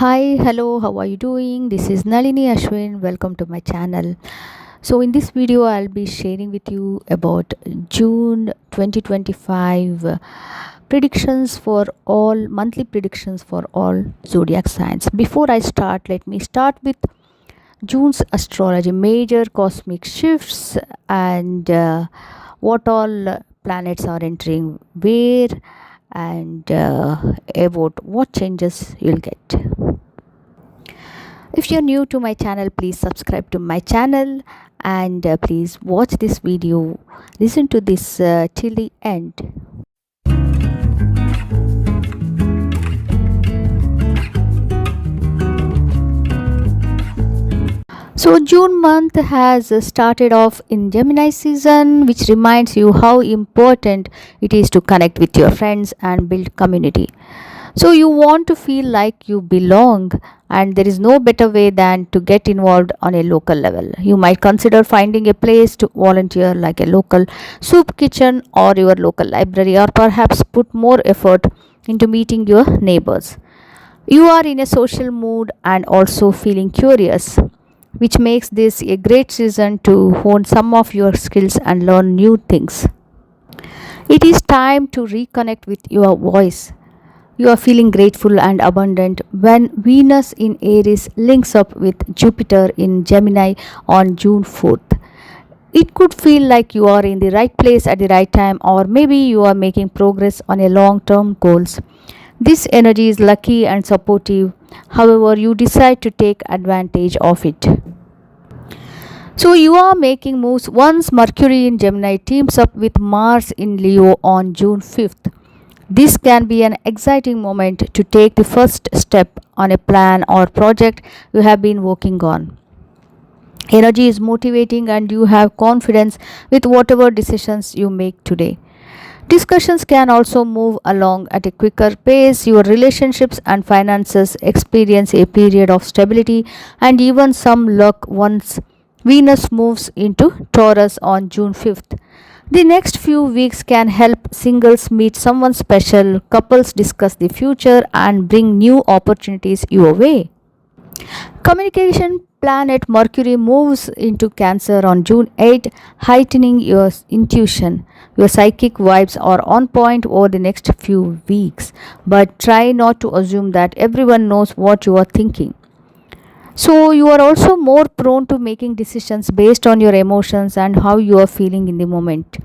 Hi, hello, how are you doing? This is Nalini Ashwin. Welcome to my channel. So, in this video, I'll be sharing with you about June 2025 predictions for all monthly predictions for all zodiac signs. Before I start, let me start with June's astrology, major cosmic shifts, and what all planets are entering where, and about what changes you'll get. If you're new to my channel, please subscribe to my channel and please watch this video. Listen to this till the end. So June month has started off in Gemini season, which reminds you how important it is to connect with your friends and build community. So you want to feel like you belong, and there is no better way than to get involved on a local level. You might consider finding a place to volunteer, like a local soup kitchen or your local library, or perhaps put more effort into meeting your neighbors. You are in a social mood and also feeling curious, which makes this a great season to hone some of your skills and learn new things. It is time to reconnect with your voice. You are feeling grateful and abundant when Venus in Aries links up with Jupiter in Gemini on June 4th. It could feel like you are in the right place at the right time, or maybe you are making progress on a long term goals. This energy is lucky and supportive, however, you decide to take advantage of it. So you are making moves once Mercury in Gemini teams up with Mars in Leo on June 5th. This can be an exciting moment to take the first step on a plan or project you have been working on. Energy is motivating and you have confidence with whatever decisions you make today. Discussions can also move along at a quicker pace. Your relationships and finances experience a period of stability and even some luck once Venus moves into Taurus on June 5th. The next few weeks can help singles meet someone special, couples discuss the future, and bring new opportunities your way. Communication planet Mercury moves into Cancer on June 8, heightening your intuition. Your psychic vibes are on point over the next few weeks, but try not to assume that everyone knows what you are thinking. So, you are also more prone to making decisions based on your emotions and how you are feeling in the moment.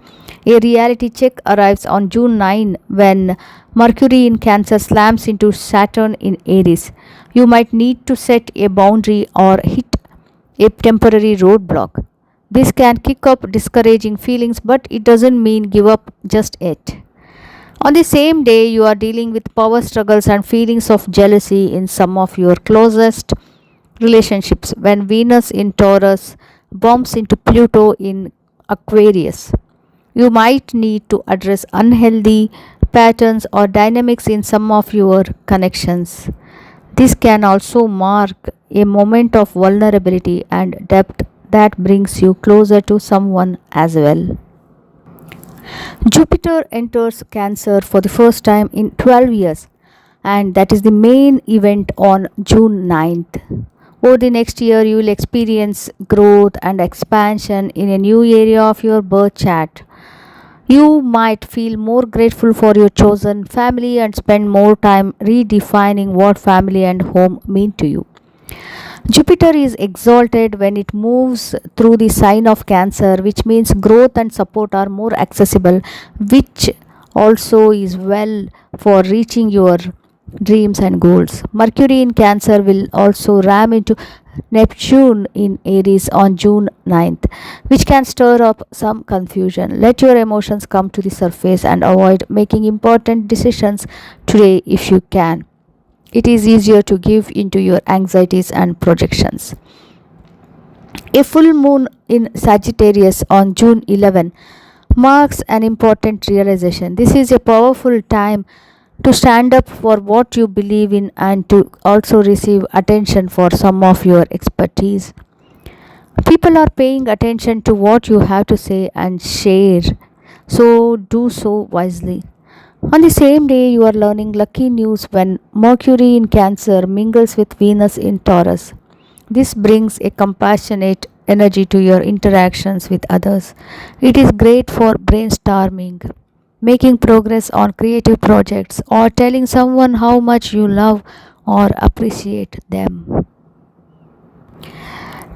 A reality check arrives on June 9 when Mercury in Cancer slams into Saturn in Aries. You might need to set a boundary or hit a temporary roadblock. This can kick up discouraging feelings, but it doesn't mean give up just yet. On the same day, you are dealing with power struggles and feelings of jealousy in some of your closest relationships when Venus in Taurus bumps into Pluto in Aquarius. You might need to address unhealthy patterns or dynamics in some of your connections. This can also mark a moment of vulnerability and depth that brings you closer to someone as well. Jupiter enters Cancer for the first time in 12 years, and that is the main event on June 9th. Over the next year, you will experience growth and expansion in a new area of your birth chart. You might feel more grateful for your chosen family and spend more time redefining what family and home mean to you. Jupiter is exalted when it moves through the sign of Cancer, which means growth and support are more accessible, which also is well for reaching your dreams and goals. Mercury in Cancer will also ram into Neptune in Aries on June 9th, which can stir up some confusion. Let your emotions come to the surface and avoid making important decisions today if you can. It is easier to give into your anxieties and projections. A full moon in Sagittarius on June 11 marks an important realization. This is a powerful time to stand up for what you believe in and to also receive attention for some of your expertise. People are paying attention to what you have to say and share, so do so wisely. On the same day, you are learning lucky news when Mercury in Cancer mingles with Venus in Taurus. This brings a compassionate energy to your interactions with others. It is great for brainstorming, making progress on creative projects, or telling someone how much you love or appreciate them.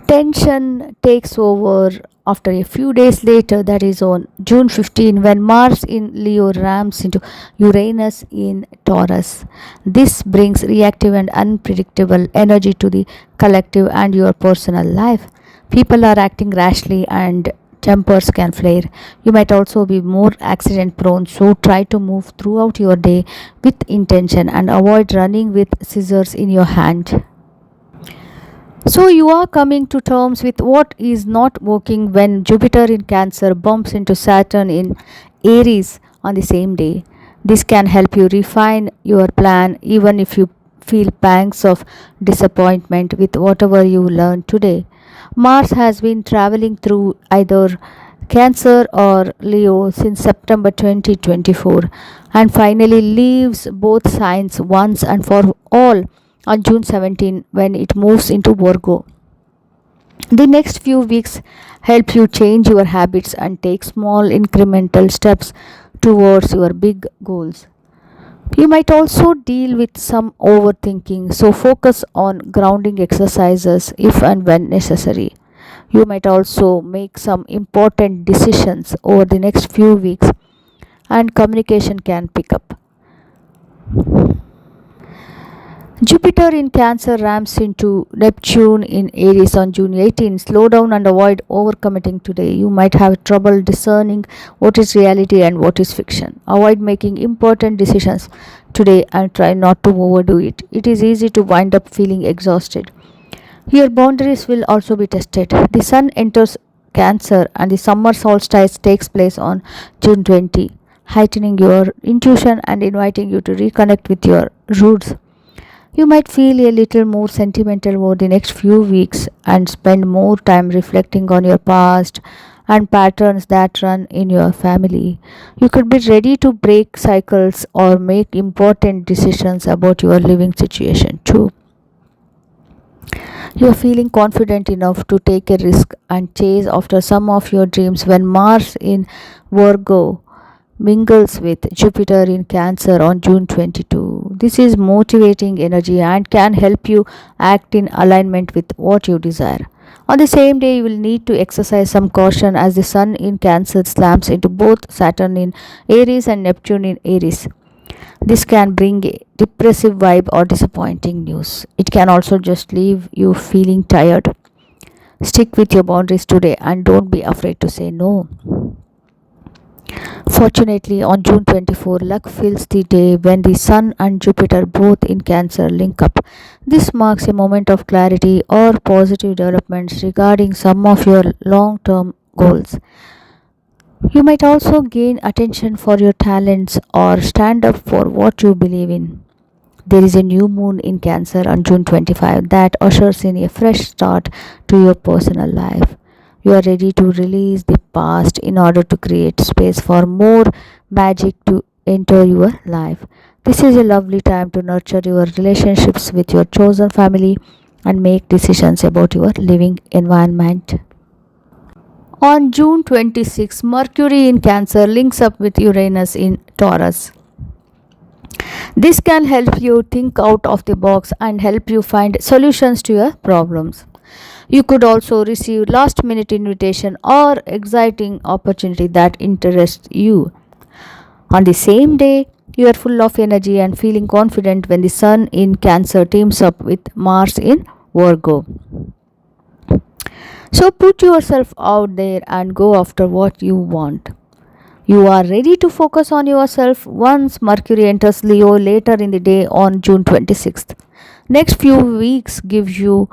Tension takes over after a few days later, that is on June 15, when Mars in Leo rams into Uranus in Taurus. This brings reactive and unpredictable energy to the collective and your personal life. People are acting rashly and tempers can flare. You might also be more accident prone, so try to move throughout your day with intention and avoid running with scissors in your hand. So you are coming to terms with what is not working when Jupiter in Cancer bumps into Saturn in Aries on the same day. This can help you refine your plan even if you feel pangs of disappointment with whatever you learned today. Mars has been traveling through either Cancer or Leo since September 2024 and finally leaves both signs once and for all on June 17 when it moves into Virgo. The next few weeks help you change your habits and take small incremental steps towards your big goals. You might also deal with some overthinking, so focus on grounding exercises if and when necessary. You might also make some important decisions over the next few weeks, and communication can pick up. Jupiter in Cancer rams into Neptune in Aries on June 18. Slow down and avoid overcommitting today. You might have trouble discerning what is reality and what is fiction. Avoid making important decisions today and try not to overdo it. It is easy to wind up feeling exhausted. Your boundaries will also be tested. The Sun enters Cancer and the summer solstice takes place on June 20, heightening your intuition and inviting you to reconnect with your roots. You might feel a little more sentimental over the next few weeks and spend more time reflecting on your past and patterns that run in your family. You could be ready to break cycles or make important decisions about your living situation too. You are feeling confident enough to take a risk and chase after some of your dreams when Mars in Virgo mingles with Jupiter in Cancer on June 22. This is motivating energy and can help you act in alignment with what you desire. On the same day, you will need to exercise some caution as the Sun in Cancer slams into both Saturn in Aries and Neptune in Aries. This can bring a depressive vibe or disappointing news. It can also just leave you feeling tired. Stick with your boundaries today and don't be afraid to say no. Fortunately, on June 24, luck fills the day when the Sun and Jupiter, both in Cancer, link up. This marks a moment of clarity or positive developments regarding some of your long term goals. You might also gain attention for your talents or stand up for what you believe in. There is a new moon in Cancer on June 25 that ushers in a fresh start to your personal life. You are ready to release the past in order to create space for more magic to enter your life. This is a lovely time to nurture your relationships with your chosen family and make decisions about your living environment. On June 26, Mercury in Cancer links up with Uranus in Taurus. This can help you think out of the box and help you find solutions to your problems. You could also receive last minute invitation or exciting opportunity that interests you. On the same day, you are full of energy and feeling confident when the Sun in Cancer teams up with Mars in Virgo. So put yourself out there and go after what you want. You are ready to focus on yourself once Mercury enters Leo later in the day on June 26th. Next few weeks give you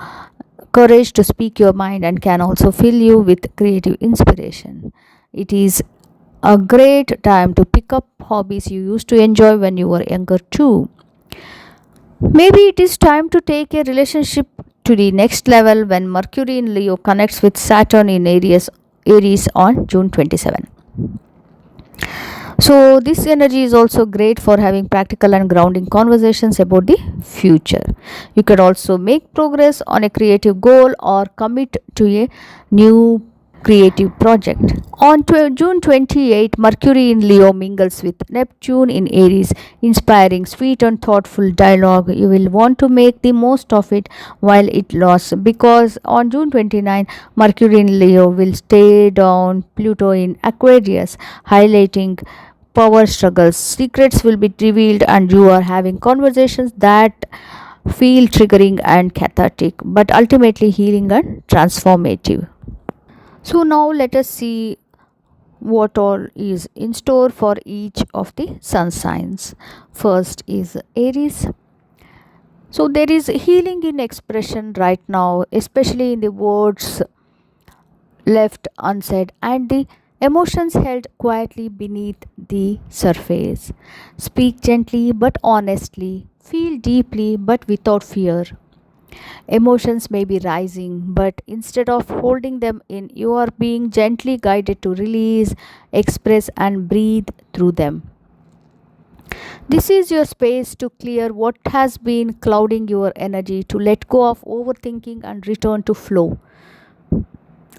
courage to speak your mind and can also fill you with creative inspiration. It is a great time to pick up hobbies you used to enjoy when you were younger too. Maybe it is time to take a relationship to the next level when Mercury in Leo connects with Saturn in Aries on June 27. So, this energy is also great for having practical and grounding conversations about the future. You could also make progress on a creative goal or commit to a new creative project. On June 28, Mercury in Leo mingles with Neptune in Aries, inspiring sweet and thoughtful dialogue. You will want to make the most of it while it lasts, because on June 29, Mercury in Leo will stay down Pluto in Aquarius, highlighting power struggles. Secrets will be revealed, and you are having conversations that feel triggering and cathartic, but ultimately healing and transformative. So, now let us see what all is in store for each of the sun signs. First is Aries. So, there is healing in expression right now, especially in the words left unsaid and the emotions held quietly beneath the surface. Speak gently but honestly, feel deeply but without fear. Emotions may be rising, but instead of holding them in, you are being gently guided to release, express, and breathe through them. This is your space to clear what has been clouding your energy, to let go of overthinking and return to flow.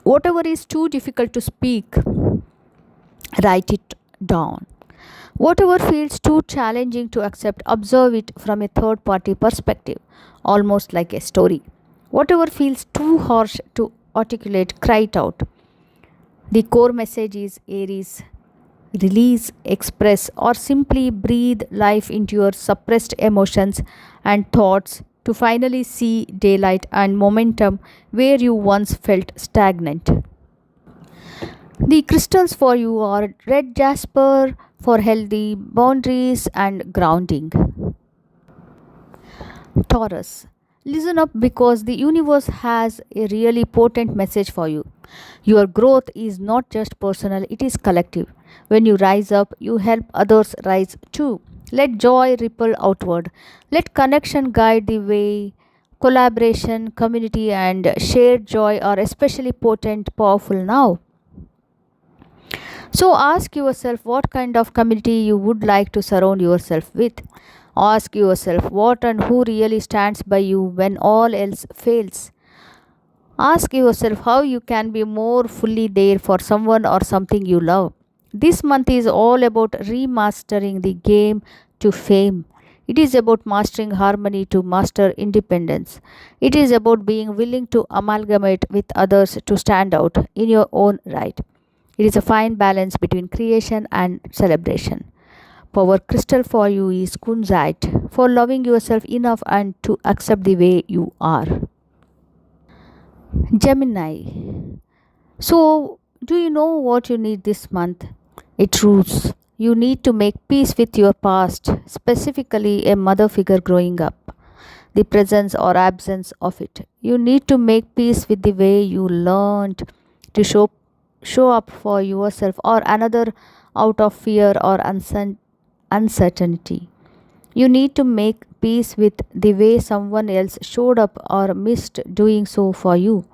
Whatever is too difficult to speak, write it down. Whatever feels too challenging to accept, observe it from a third party perspective, almost like a story. Whatever feels too harsh to articulate, cry it out. The core message is Aries: release, express, or simply breathe life into your suppressed emotions and thoughts to finally see daylight and momentum where you once felt stagnant. The crystals for you are red jasper for healthy boundaries and grounding. Taurus, listen up, because the universe has a really potent message for you. Your growth is not just personal, it is collective. When you rise up, you help others rise too. Let joy ripple outward. Let connection guide the way. Collaboration, community, and shared joy are especially potent, powerful now. So ask yourself what kind of community you would like to surround yourself with. Ask yourself what and who really stands by you when all else fails. Ask yourself how you can be more fully there for someone or something you love. This month is all about remastering the game to fame. It is about mastering harmony to master independence. It is about being willing to amalgamate with others to stand out in your own right. It is a fine balance between creation and celebration. Power crystal for you is kunzite, for loving yourself enough and to accept the way you are. Gemini. So, do you know what you need this month? A truce. You need to make peace with your past, specifically a mother figure growing up, the presence or absence of it. You need to make peace with the way you learned to show up for yourself or another out of fear or uncertainty. You need to make peace with the way someone else showed up or missed doing so for you.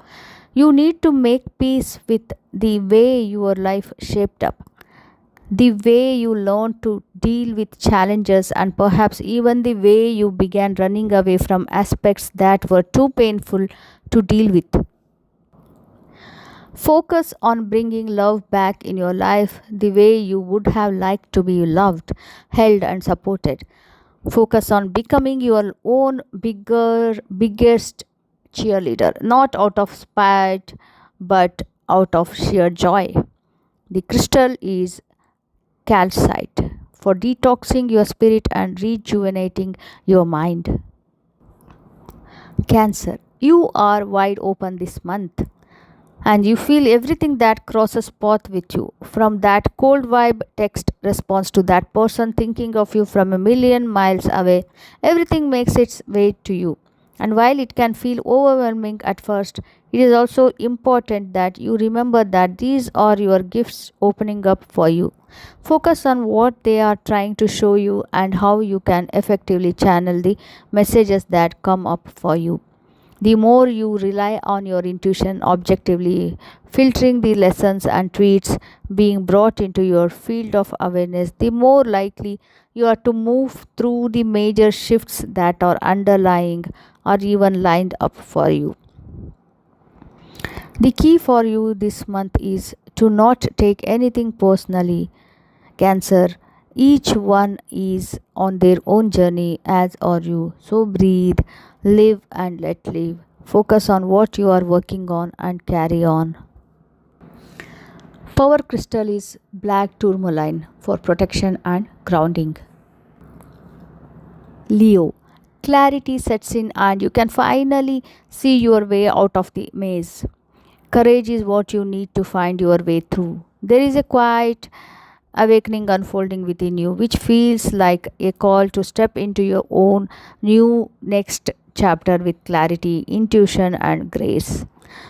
You need to make peace with the way your life shaped up, the way you learned to deal with challenges, and perhaps even the way you began running away from aspects that were too painful to deal with. Focus on bringing love back in your life the way you would have liked to be loved, held, and supported. Focus on becoming your own biggest cheerleader, not out of spite, but out of sheer joy. The crystal is calcite, for detoxing your spirit and rejuvenating your mind. Cancer, you are wide open this month, and you feel everything that crosses path with you, from that cold vibe text response to that person thinking of you from a million miles away. Everything makes its way to you, and while it can feel overwhelming at first, it is also important that you remember that these are your gifts opening up for you. Focus on what they are trying to show you and how you can effectively channel the messages that come up for you. The more you rely on your intuition objectively, filtering the lessons and tweets being brought into your field of awareness, the more likely you are to move through the major shifts that are underlying or even lined up for you. The key for you this month is to not take anything personally. Cancer, each one is on their own journey, as are you. So breathe, live, and let live. Focus on what you are working on and carry on. Power crystal is black tourmaline for protection and grounding. Leo, clarity sets in and you can finally see your way out of the maze. Courage is what you need to find your way through. There is a quiet awakening unfolding within you, which feels like a call to step into your own new next chapter with clarity, intuition, and grace.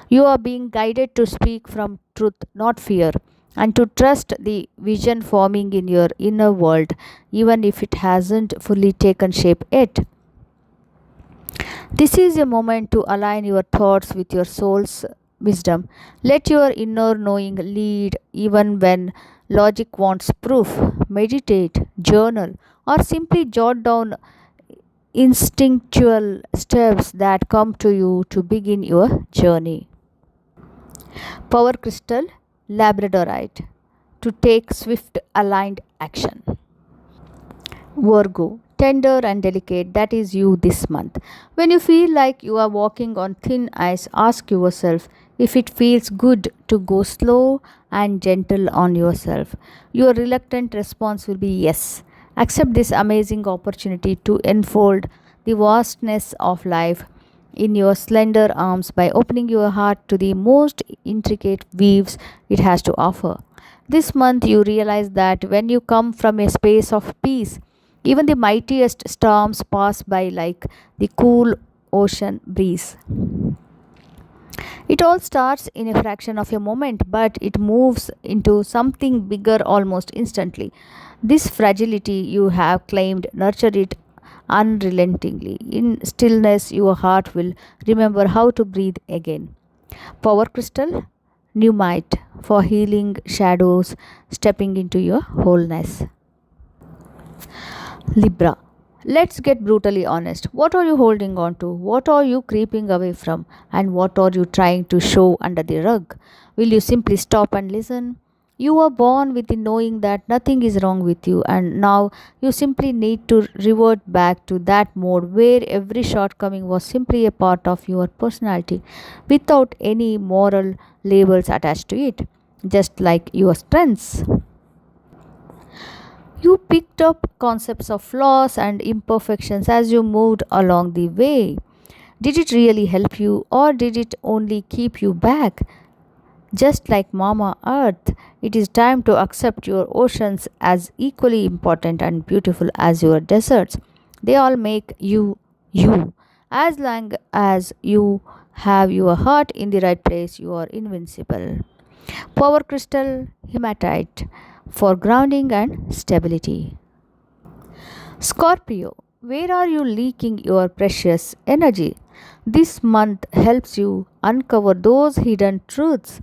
You are being guided to speak from truth, not fear, and to trust the vision forming in your inner world, even if it hasn't fully taken shape yet. This is a moment to align your thoughts with your soul's wisdom. Let your inner knowing lead even when logic wants proof. Meditate, journal, or simply jot down instinctual steps that come to you to begin your journey. Power crystal, labradorite, to take swift aligned action. Virgo, tender and delicate, that is you this month. When you feel like you are walking on thin ice, ask yourself if it feels good to go slow and gentle on yourself. Your reluctant response will be yes. Accept this amazing opportunity to enfold the vastness of life in your slender arms by opening your heart to the most intricate weaves it has to offer. This month, you realize that when you come from a space of peace, even the mightiest storms pass by like the cool ocean breeze. It all starts in a fraction of a moment, but it moves into something bigger almost instantly. This fragility you have claimed, nurture it unrelentingly. In stillness, your heart will remember how to breathe again. Power crystal, Numite, for healing shadows, stepping into your wholeness. Libra. Let's get brutally honest. What are you holding on to? What are you creeping away from? And what are you trying to show under the rug? Will you simply stop and listen? You were born with the knowing that nothing is wrong with you, and now you simply need to revert back to that mode where every shortcoming was simply a part of your personality without any moral labels attached to it, just like your strengths. You picked up concepts of flaws and imperfections as you moved along the way. Did it really help you, or did it only keep you back? Just like Mama Earth, it is time to accept your oceans as equally important and beautiful as your deserts. They all make you you. As long as you have your heart in the right place, you are invincible. Power crystal hematite for grounding and stability. Scorpio, where are you leaking your precious energy? This month helps you uncover those hidden truths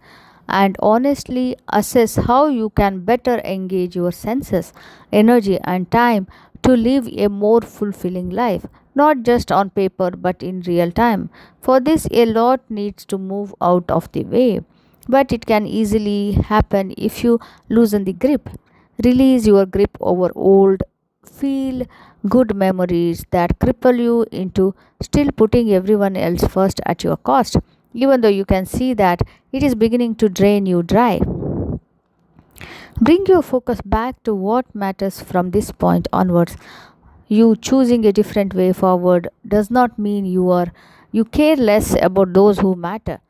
and honestly assess how you can better engage your senses, energy, and time to live a more fulfilling life, not just on paper but in real time. For this, a lot needs to move out of the way, but it can easily happen if you loosen the grip. Release your grip over old, feel good memories that cripple you into still putting everyone else first at your cost, even though you can see that it is beginning to drain you dry. Bring your focus back to what matters from this point onwards. You choosing a different way forward does not mean you care less about those who matter.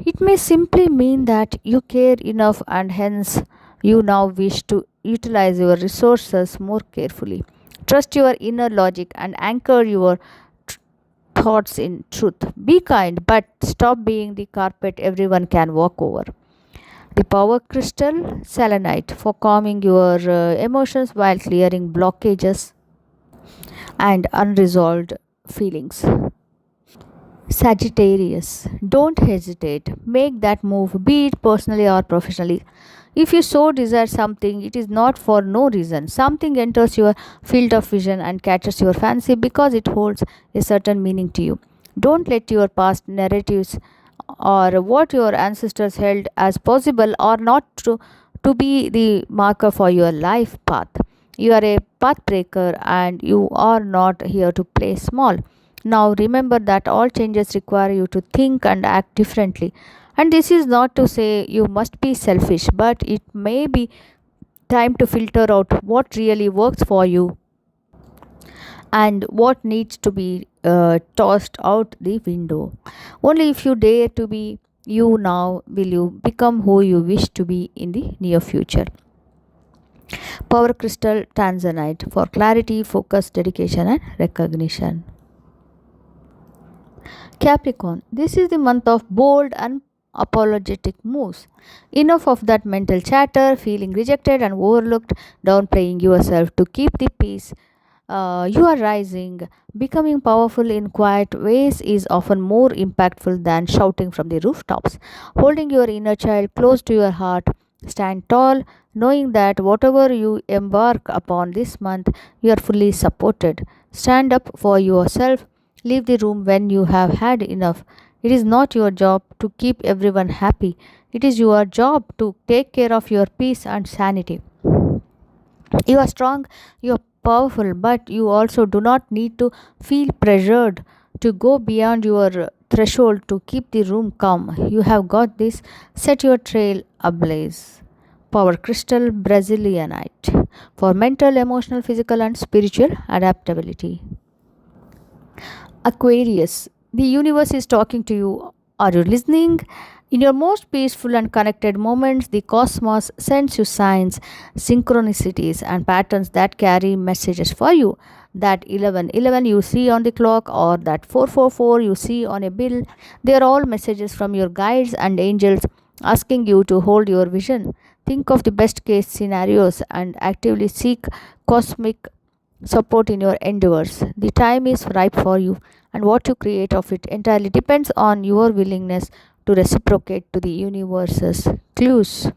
It may simply mean that you care enough and hence you now wish to utilize your resources more carefully. Trust your inner logic and anchor your tr- thoughts in truth. Be kind, but stop being the carpet everyone can walk over. The power crystal selenite for calming your emotions while clearing blockages and unresolved feelings. Sagittarius, don't hesitate. Make that move, be it personally or professionally. If you so desire something, it is not for no reason. Something enters your field of vision and catches your fancy because it holds a certain meaning to you. Don't let your past narratives or what your ancestors held as possible or not to be the marker for your life path. You are a path breaker and you are not here to play small. Now remember that all changes require you to think and act differently. And this is not to say you must be selfish, but it may be time to filter out what really works for you and what needs to be tossed out the window. Only if you dare to be you now will you become who you wish to be in the near future. Power crystal tanzanite for clarity, focus, dedication, and recognition. Capricorn, this is the month of bold and apologetic moves. Enough of that mental chatter, feeling rejected and overlooked, downplaying yourself to keep the peace. You are rising. Becoming powerful in quiet ways is often more impactful than shouting from the rooftops. Holding your inner child close to your heart, stand tall, knowing that whatever you embark upon this month, you are fully supported. Stand up for yourself. Leave the room when you have had enough. It is not your job to keep everyone happy. It is your job to take care of your peace and sanity. You are strong, you are powerful, but you also do not need to feel pressured to go beyond your threshold to keep the room calm. You have got this. Set your trail ablaze. Power crystal Brazilianite for mental, emotional, physical, and spiritual adaptability. Aquarius, the universe is talking to you. Are you listening? In your most peaceful and connected moments, the cosmos sends you signs, synchronicities, and patterns that carry messages for you. That 1111 you see on the clock or that 444 you see on a bill, they are all messages from your guides and angels asking you to hold your vision. Think of the best case scenarios and actively seek cosmic support in your endeavors. The time is ripe for you, and what you create of it entirely depends on your willingness to reciprocate to the universe's cues.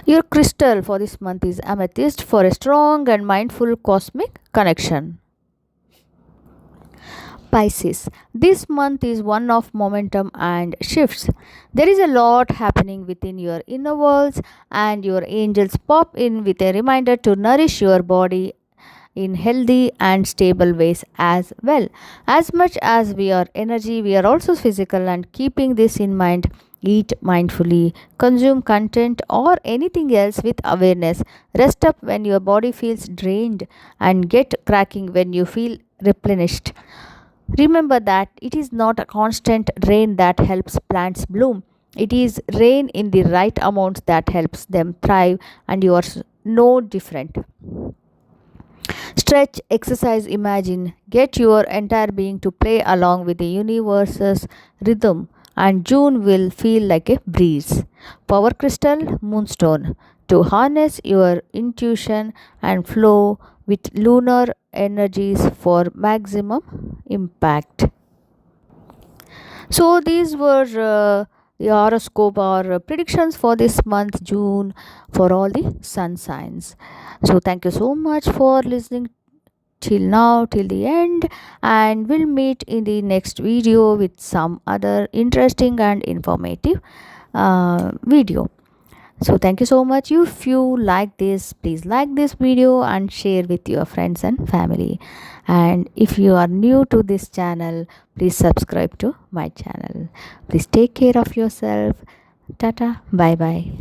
Your crystal for this month is amethyst for a strong and mindful cosmic connection. Pisces, this month is one of momentum and shifts. There is a lot happening within your inner worlds, and your angels pop in with a reminder to nourish your body in healthy and stable ways as well. As much as we are energy, we are also physical, and keeping this in mind, eat mindfully, consume content or anything else with awareness. Rest up when your body feels drained, and get cracking when you feel replenished. Remember that it is not a constant rain that helps plants bloom. It is rain in the right amounts that helps them thrive, and you are no different. Stretch, exercise, imagine. Get your entire being to play along with the universe's rhythm, and June will feel like a breeze. Power crystal, moonstone. To harness your intuition and flow with lunar energies for maximum impact. So, these were the horoscope or predictions for this month, June, for all the sun signs. So, thank you so much for listening till now, till the end, and we'll meet in the next video with some other interesting and informative video. So thank you so much. If you like this, please like this video and share with your friends and family. And if you are new to this channel, please subscribe to my channel. Please take care of yourself. Tata, bye bye.